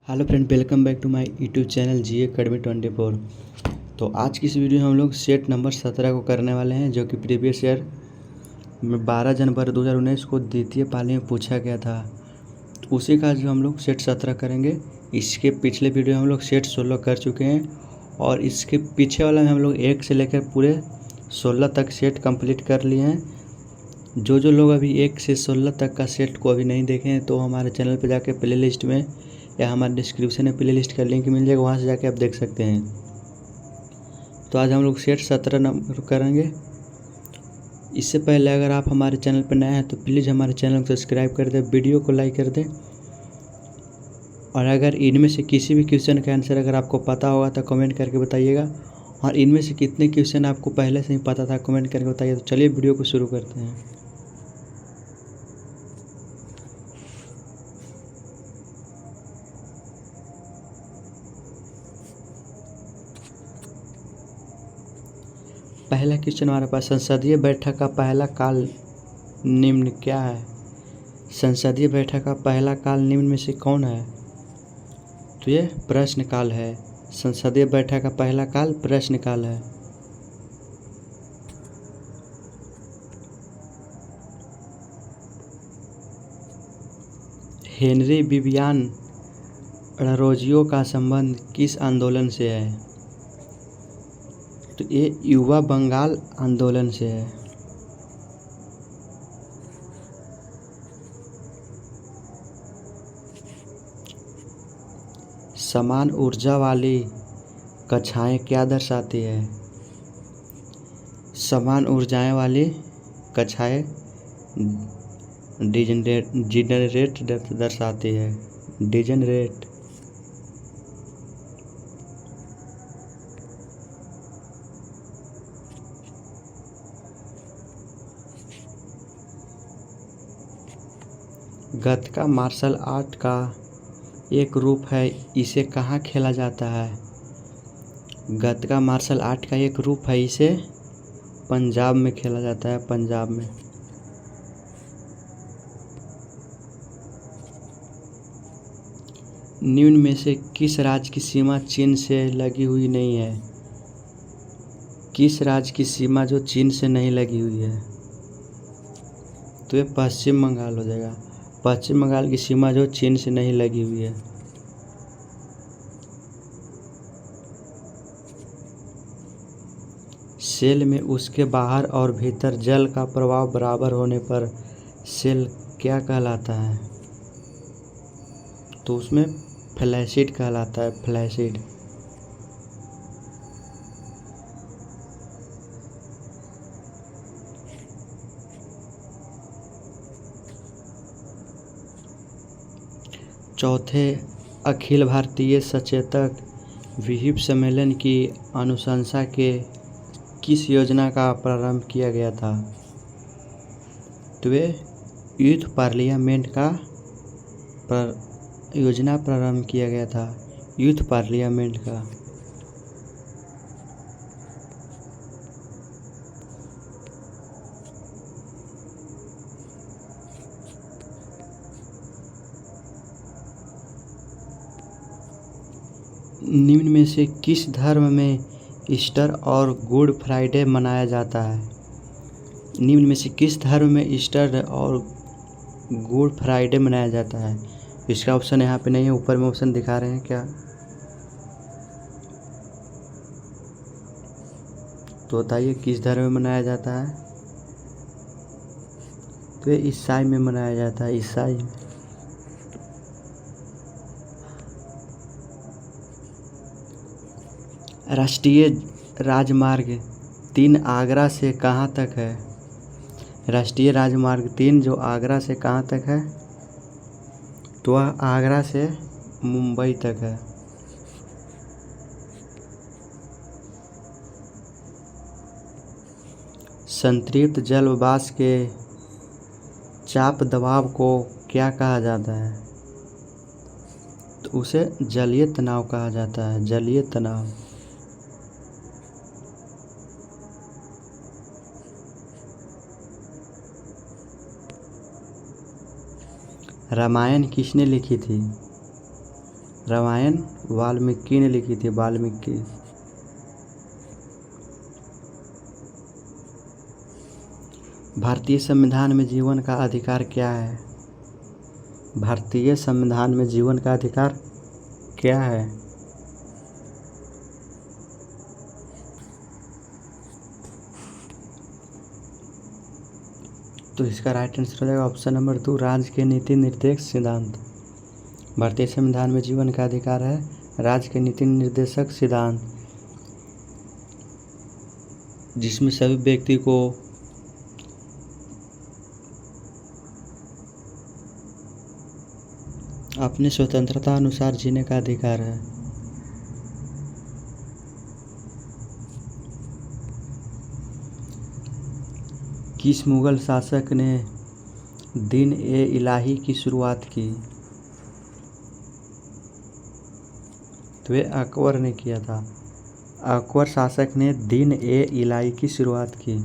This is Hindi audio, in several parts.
Hello friend, welcome back to my YouTube channel G Academy 24। तो आज की इस वीडियो में हम लोग सेट नंबर 17 को करने वाले हैं, जो कि प्रीवियस ईयर में 12 जनवरी 2019 को द्वितीय पाली में पूछा गया था। तो उसी का जो हम लोग सेट 17 करेंगे। इसके पिछले वीडियो में हम लोग सेट 16 कर चुके हैं और इसके पीछे वाला में हम लोग 1 से लेकर पूरे 16 तक सेट कंप्लीट कर लिए हैं। जो लोग अभी 1 से 16 तक का सेट को अभी नहीं देखे हैं तो हमारे चैनल पर जाके प्ले लिस्ट में या हमारे डिस्क्रिप्शन में प्ले लिस्ट का लिंक मिल जाएगा, वहाँ से जाके आप देख सकते हैं। तो आज हम लोग सेट 17 नंबर करेंगे। इससे पहले अगर आप हमारे चैनल पर नए हैं तो प्लीज़ हमारे चैनल को सब्सक्राइब कर दें, वीडियो को लाइक कर दें। और अगर इनमें से किसी भी क्वेश्चन का आंसर अगर आपको पता होगा तो कमेंट करके बताइएगा। और इनमें से कितने क्वेश्चन आपको पहले से ही पता था कमेंट करके बताइए। तो चलिए वीडियो को शुरू करते हैं। पहला क्वेश्चन हमारे पास, संसदीय बैठक का पहला काल निम्न क्या है? संसदीय बैठक का पहला काल निम्न में से कौन है? तो ये प्रश्नकाल है। संसदीय बैठक का पहला काल प्रश्नकाल है। हेनरी विवियन अरोजियो का संबंध किस आंदोलन से है? तो ये युवा बंगाल आंदोलन से है। समान ऊर्जा वाली कक्षाएं क्या दर्शाती है? समान ऊर्जाएं वाली कक्षाएं डिजेनरेट दर्शाती है। डिजेनरेट। गतका मार्शल आर्ट का एक रूप है, इसे कहाँ खेला जाता है? गतका मार्शल आर्ट का एक रूप है, इसे पंजाब में खेला जाता है। पंजाब में। निम्न में से किस राज्य की सीमा चीन से लगी हुई नहीं है? किस राज्य की सीमा जो चीन से नहीं लगी हुई है? तो ये पश्चिम बंगाल हो जाएगा। पश्चिम बंगाल की सीमा जो चीन से नहीं लगी हुई है। सेल में उसके बाहर और भीतर जल का प्रवाह बराबर होने पर सेल क्या कहलाता है? तो उसमें फ्लैसिड कहलाता है। फ्लैसिड। चौथे अखिल भारतीय सचेतक विहिप सम्मेलन की अनुशंसा के किस योजना का प्रारंभ किया गया था? तो वे यूथ पार्लियामेंट का योजना प्रारंभ किया गया था। यूथ पार्लियामेंट का। निम्न में से किस धर्म में ईस्टर और गुड फ्राइडे मनाया जाता है? निम्न में से किस धर्म में ईस्टर और गुड फ्राइडे मनाया जाता है? इसका ऑप्शन यहाँ पे नहीं है, ऊपर में ऑप्शन दिखा रहे हैं क्या? तो बताइए किस धर्म में मनाया जाता है? तो ये ईसाई में मनाया जाता है। ईसाई। राष्ट्रीय राजमार्ग 3 आगरा से कहाँ तक है? राष्ट्रीय राजमार्ग 3 जो आगरा से कहाँ तक है? तो वह आगरा से मुंबई तक है। संतृप्त जल वाष्प के चाप दबाव को क्या कहा जाता है? तो उसे जलीय तनाव कहा जाता है। जलीय तनाव। रामायण किसने लिखी थी? रामायण वाल्मीकि ने लिखी थी, वाल्मीकि। भारतीय संविधान में जीवन का अधिकार क्या है? भारतीय संविधान में जीवन का अधिकार क्या है? तो इसका राइट आंसर हो जाएगा ऑप्शन नंबर 2, राज्य के नीति निर्देशक सिद्धांत। भारतीय संविधान में जीवन का अधिकार है राज्य के नीति निर्देशक सिद्धांत, जिसमें सभी व्यक्ति को अपनी स्वतंत्रता अनुसार जीने का अधिकार है। किस मुगल शासक ने दिन-ए-इलाही की शुरुआत की? तो ये अकबर ने किया था। अकबर शासक ने दिन-ए-इलाही की शुरुआत की।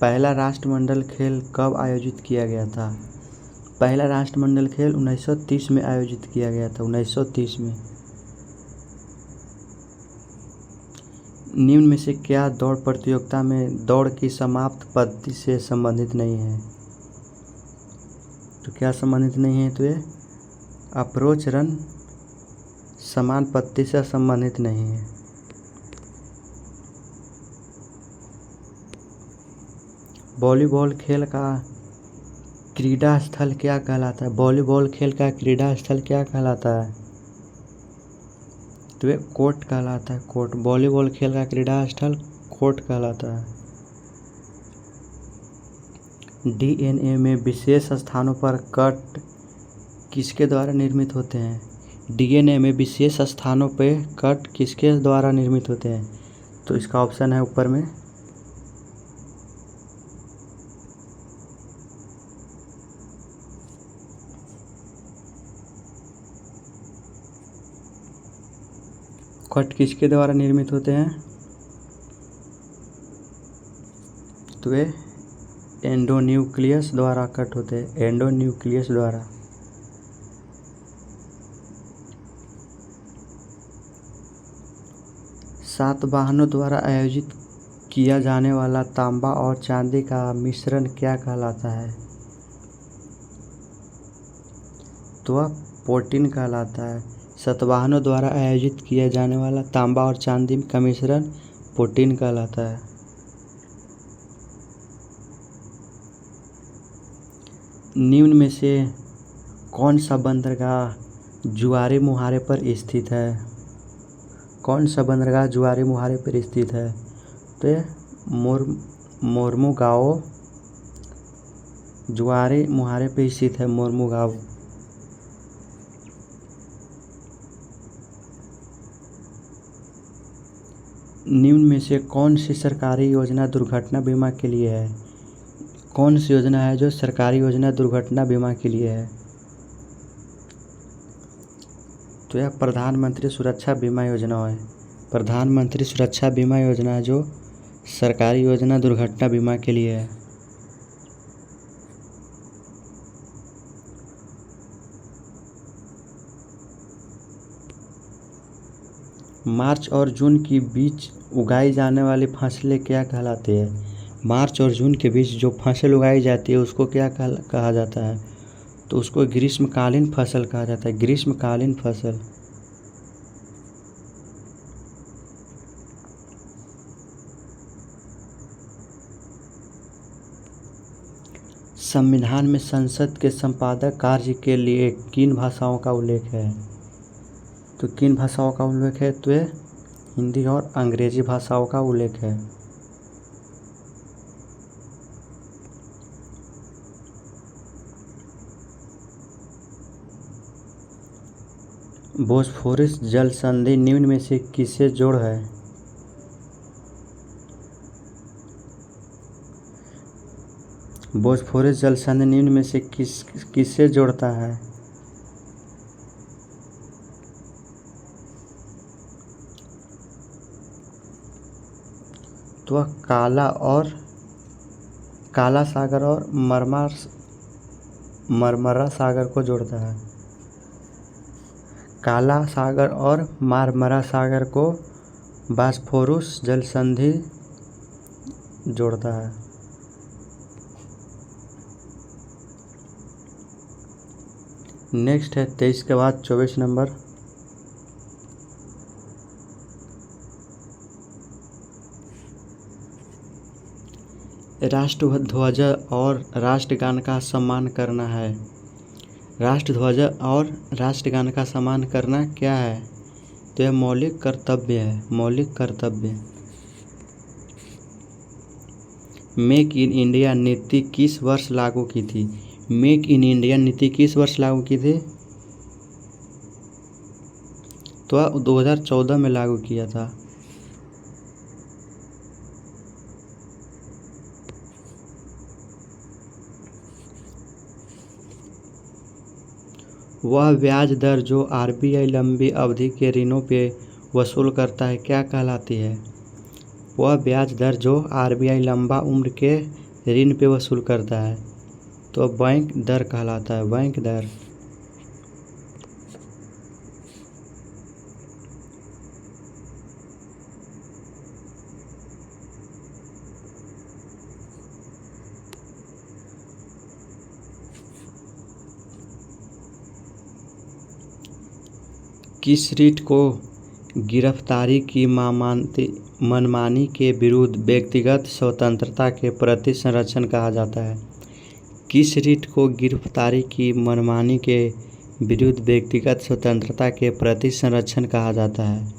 पहला राष्ट्रमंडल खेल कब आयोजित किया गया था? पहला राष्ट्रमंडल खेल 1930 में आयोजित किया गया था, 1930 में। निम्न में से क्या दौड़ प्रतियोगिता में दौड़ की समाप्त पद्धति से संबंधित नहीं है? तो क्या संबंधित नहीं है? तो ये अप्रोच रन समान पद्धति से संबंधित नहीं है। वॉलीबॉल खेल का क्रीड़ा स्थल क्या कहलाता है? वॉलीबॉल खेल का क्रीड़ा स्थल क्या कहलाता है? तो ये कोर्ट कहलाता है, कोर्ट। वॉलीबॉल खेल का क्रीड़ा स्थल कोर्ट कहलाता है। डीएनए में विशेष स्थानों पर कट किसके द्वारा निर्मित होते हैं? डीएनए में विशेष स्थानों पे कट किसके द्वारा निर्मित होते हैं? तो इसका ऑप्शन है ऊपर में कट किसके द्वारा निर्मित होते हैं? तो ये एंडोन्यूक्लियस द्वारा कट होते हैं, एंडोन्यूक्लियस द्वारा। सातवाहनों द्वारा आयोजित किया जाने वाला तांबा और चांदी का मिश्रण क्या कहलाता है? तो वह पोटीन कहलाता है। सातवाहनों द्वारा आयोजित किया जाने वाला तांबा और चांदी का मिश्रण पोटीन कहलाता है। निम्न में से कौन सा बंदरगाह जुआरी मुहारे पर स्थित है? कौन सा बंदरगाह जुआरी मुहारे पर स्थित है? तो ये मोरमुगाओ जुआरी मुहारे पर स्थित है, मोरमुगाओ। निम्न में से कौन सी सरकारी योजना दुर्घटना बीमा के लिए है? कौन सी योजना है जो सरकारी योजना दुर्घटना बीमा के लिए है? तो यह प्रधानमंत्री सुरक्षा बीमा योजना है। प्रधानमंत्री सुरक्षा बीमा योजना है जो सरकारी योजना दुर्घटना बीमा के लिए है। मार्च और जून के बीच उगाई जाने वाली फसलें क्या कहलाती है? मार्च और जून के बीच जो फसल उगाई जाती है उसको क्या कहा जाता है? तो उसको ग्रीष्मकालीन फसल कहा जाता है, ग्रीष्मकालीन फसल। संविधान में संसद के संपादक कार्य के लिए किन भाषाओं का उल्लेख है? तो किन भाषाओं का उल्लेख है? तो ये हिंदी और अंग्रेजी भाषाओं का उल्लेख है। बोस्फोरस जल संधि निम्न में से किससे जोड़ है? बोस्फोरस जल संधि निम्न में से किससे जोड़ता है? तो वह काला सागर और मरमरा सागर को जोड़ता है। काला सागर और मारमरा सागर को बॉस्फोरस जल संधि जोड़ता है। नेक्स्ट है 23 के बाद 24 नंबर। राष्ट्रध्वज और राष्ट्रगान का सम्मान करना है। राष्ट्रध्वज और राष्ट्रगान का सम्मान करना क्या है? तो यह मौलिक कर्तव्य है, मौलिक कर्तव्य। मेक इन इंडिया नीति किस वर्ष लागू की थी? मेक इन इंडिया नीति किस वर्ष लागू की थी? तो 2014 में लागू किया था। वह ब्याज दर जो आरबीआई लंबी अवधि के ऋणों पे वसूल करता है क्या कहलाती है? वह ब्याज दर जो आरबीआई लंबा उम्र के ऋण पे वसूल करता है तो बैंक दर कहलाता है, बैंक दर। किस रीट को गिरफ्तारी की मनमानी के विरुद्ध व्यक्तिगत स्वतंत्रता के प्रति संरक्षण कहा जाता है? किस रीट को गिरफ्तारी की मनमानी के विरुद्ध व्यक्तिगत स्वतंत्रता के प्रति संरक्षण कहा जाता है?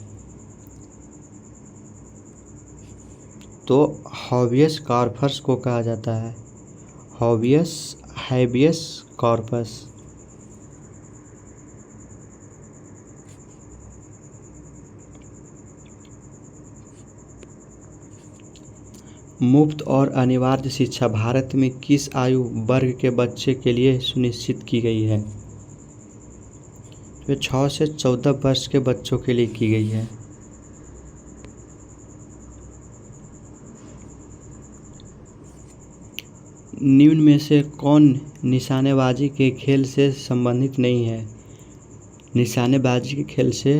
तो हैबियस कॉर्पस को कहा जाता है, हैबियस कॉर्पस। मुफ्त और अनिवार्य शिक्षा भारत में किस आयु वर्ग के बच्चे के लिए सुनिश्चित की गई है? तो 6 से 14 वर्ष के बच्चों के लिए की गई है। निम्न में से कौन निशानेबाजी के खेल से संबंधित नहीं है? निशानेबाजी के खेल से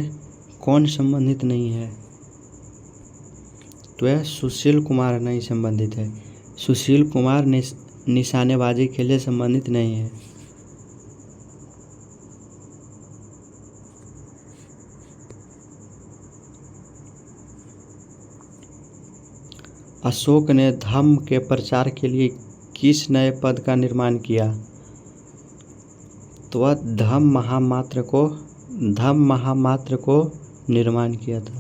कौन संबंधित नहीं है? तो यह सुशील कुमार नहीं संबंधित है। सुशील कुमार निशानेबाजी खेल से संबंधित नहीं है। अशोक ने धम्म के प्रचार के लिए किस नए पद का निर्माण किया? तो वह धम्म महामात्र को निर्माण किया था।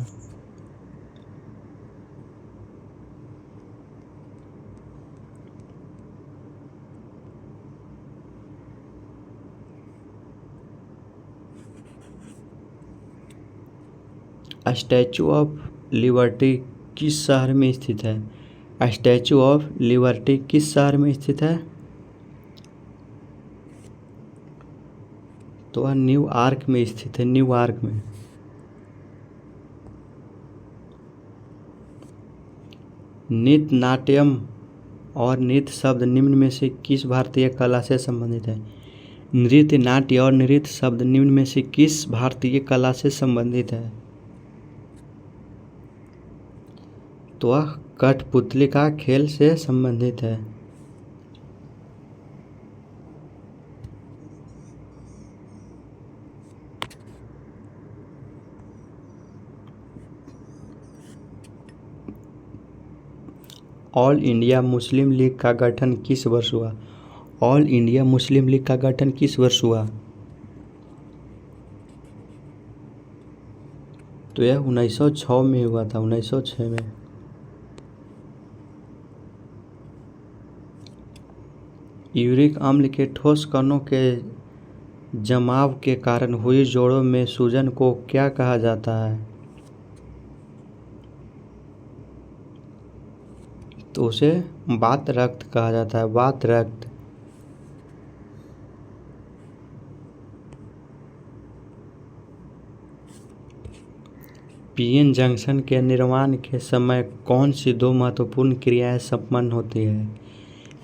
स्टैचू ऑफ लिबर्टी किस शहर में स्थित है? स्टैचू ऑफ लिबर्टी किस शहर में स्थित है? तो वह न्यूयॉर्क में स्थित है, न्यूयॉर्क में। नृत्य, नाट्यम और नृत्य शब्द निम्न में से किस भारतीय कला से संबंधित है? नृत्य, नाट्य और नृत्य शब्द निम्न में से किस भारतीय कला से संबंधित है? तो वह कठपुतली का खेल से संबंधित है। ऑल इंडिया मुस्लिम लीग का गठन किस वर्ष हुआ? ऑल इंडिया मुस्लिम लीग का गठन किस वर्ष हुआ? तो यह 1906 में हुआ था, 1906 में। यूरिक अम्ल के ठोस कणों के जमाव के कारण हुई जोड़ों में सूजन को क्या कहा जाता है? तो उसे वात रक्त कहा जाता है, वात रक्त। पीएन जंक्शन के निर्माण के समय कौन सी दो महत्वपूर्ण क्रियाएं संपन्न होती है?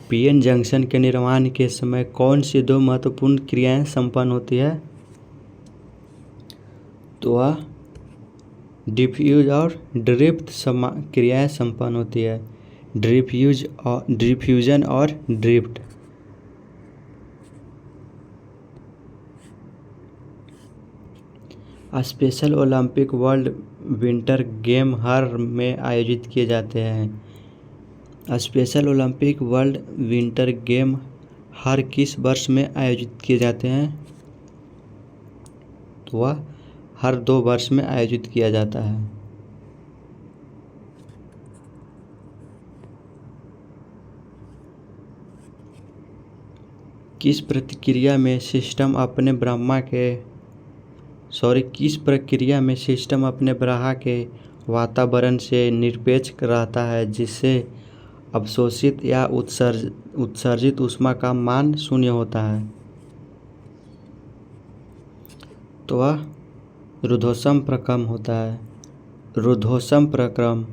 पीएन जंक्शन के निर्माण के समय कौन सी दो महत्वपूर्ण क्रियाएं संपन्न होती है? तो वह डिफ्यूज और ड्रिफ्ट क्रियाएं संपन्न होती है। डिफ्यूजन और drift. Special Olympic world winter game हर में आयोजित किए जाते हैं। Special Olympic world winter game हर किस वर्ष में आयोजित किए जाते हैं? तो वह हर 2 वर्ष में आयोजित किया जाता है। किस प्रक्रिया में सिस्टम अपने ब्रह्मा के वातावरण से निरपेक्ष रहता है, जिससे अवशोषित या उत्सर्जित ऊष्मा का मान 0 होता है? तो वह रुद्धोष्म प्रक्रम होता है। रुद्धोष्म प्रक्रम।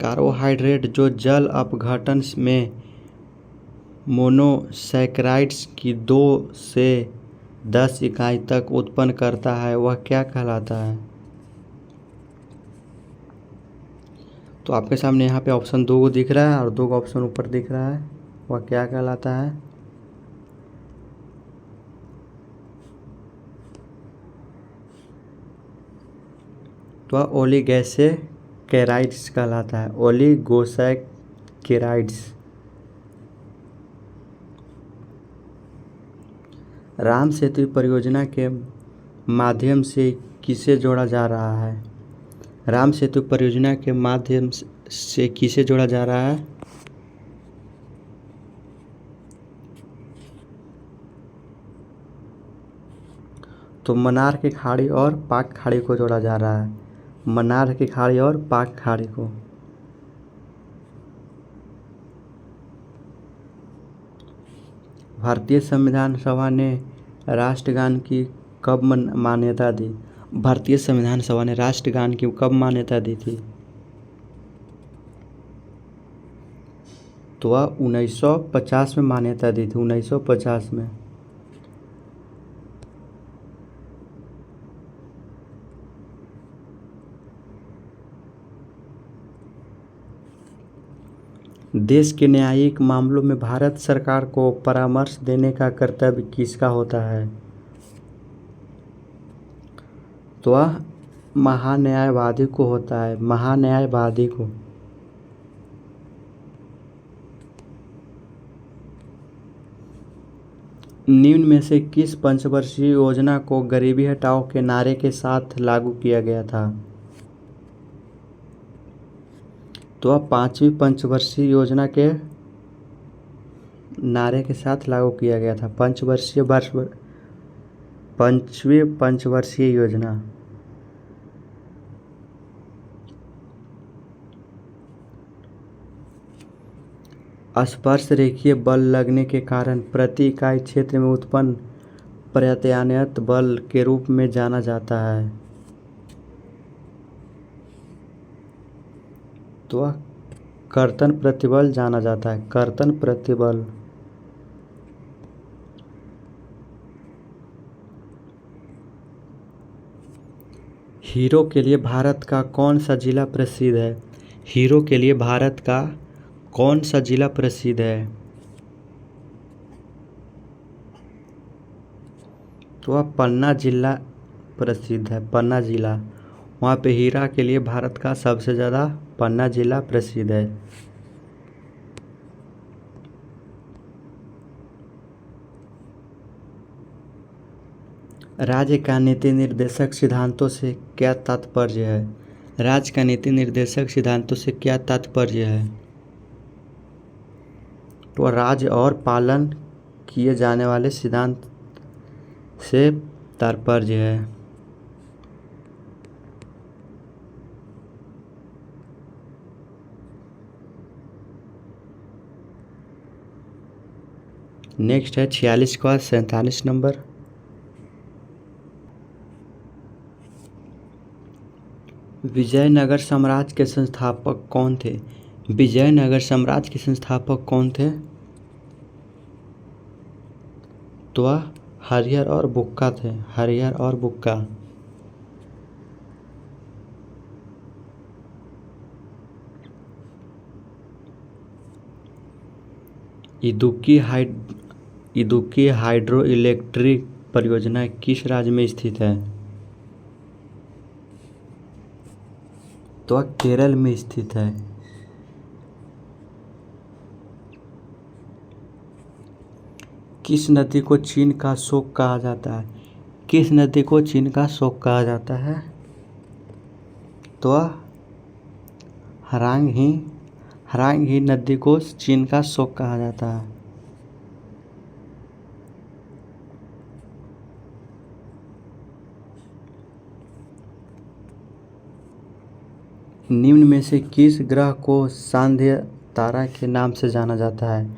कार्बोहाइड्रेट जो जल अपघटन में मोनोसैकराइड्स की 2 से 10 इकाई तक उत्पन्न करता है, वह क्या कहलाता है? तो आपके सामने यहाँ पे ऑप्शन 2 दिख रहा है और 2 ऑप्शन ऊपर दिख रहा है, वह क्या कहलाता है? तो वह ओलिगोसैकेराइड्स कहलाता है। ओलिगोसैकेराइड्स। राम सेतु परियोजना के माध्यम से किसे जोड़ा जा रहा है? राम सेतु परियोजना के माध्यम से किसे जोड़ा जा रहा है? तो मन्नार की खाड़ी और पाक खाड़ी को जोड़ा जा रहा है। मन्नार की खाड़ी और पाक खाड़ी को। भारतीय संविधान सभा ने राष्ट्रगान की कब मान्यता दी? भारतीय संविधान सभा ने राष्ट्रगान की कब मान्यता दी थी? तो वह 1950 में मान्यता दी थी। 1950 में। देश के न्यायिक मामलों में भारत सरकार को परामर्श देने का कर्तव्य किसका होता है? तो वह महान्यायवादी को होता है। महान्यायवादी को। निम्न में से किस पंचवर्षीय योजना को गरीबी हटाओ के नारे के साथ लागू किया गया था? तो वह 5वीं पंचवर्षीय योजना के नारे के साथ लागू किया गया था। 5वीं पंचवर्षीय योजना। स्पर्श रेखीय बल लगने के कारण प्रति इकाई क्षेत्र में उत्पन्न प्रत्यानयत बल के रूप में जाना जाता है। तो वह कर्तन प्रतिबल जाना जाता है। कर्तन प्रतिबल। हीरो के लिए भारत का कौन सा जिला प्रसिद्ध है? हीरो के लिए भारत का कौन सा जिला प्रसिद्ध है? तो वह पन्ना जिला प्रसिद्ध है। पन्ना जिला। वहाँ पे हीरा के लिए भारत का सबसे ज़्यादा पन्ना जिला प्रसिद्ध है। राज्य का नीति निर्देशक सिद्धांतों से क्या तात्पर्य है? राज्य का नीति निर्देशक सिद्धांतों से क्या तात्पर्य है? तो राज्य और पालन किए जाने वाले सिद्धांत से तात्पर्य है। नेक्स्ट है 46 का 47 नंबर। विजयनगर साम्राज्य के संस्थापक कौन थे? विजयनगर साम्राज्य के संस्थापक कौन थे? तो वह हरिहर और बुक्का थे। हरिहर और बुक्का। इदुक्की हाइड्रो इलेक्ट्रिक परियोजना किस राज्य में स्थित है? तो वह केरल में स्थित है। किस नदी को चीन का शोक कहा जाता है? किस नदी को चीन का शोक कहा जाता है? तो वह हरांग ही नदी को चीन का शोक कहा जाता है। निम्न में से किस ग्रह को सांध्य तारा के नाम से जाना जाता है?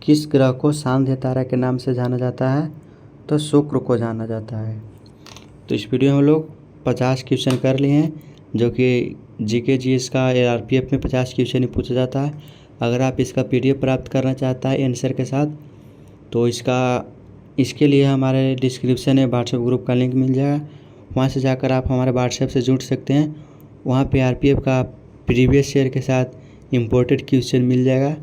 किस ग्रह को सांध्य तारा के नाम से जाना जाता है? तो शुक्र को जाना जाता है। तो इस वीडियो में हम लोग 50 क्वेश्चन कर लिए हैं, जो कि जीके जीएस का आरपीएफ में 50 क्वेश्चन ही पूछा जाता है। अगर आप इसका पीडीएफ प्राप्त करना चाहता है आंसर के साथ, तो इसके लिए हमारे डिस्क्रिप्शन में व्हाट्सएप ग्रुप का लिंक मिल जाएगा। वहाँ से जाकर आप हमारे व्हाट्सएप से जुड़ सकते हैं। वहाँ पे आरपीएफ का प्रीवियस ईयर के साथ इम्पोर्टेड क्वेश्चन मिल जाएगा,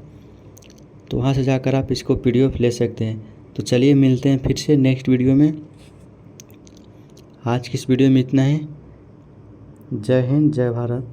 तो वहाँ से जाकर आप इसको पीडीएफ ले सकते हैं। तो चलिए मिलते हैं फिर से नेक्स्ट वीडियो में। आज की इस वीडियो में इतना ही। जय हिंद, जय भारत।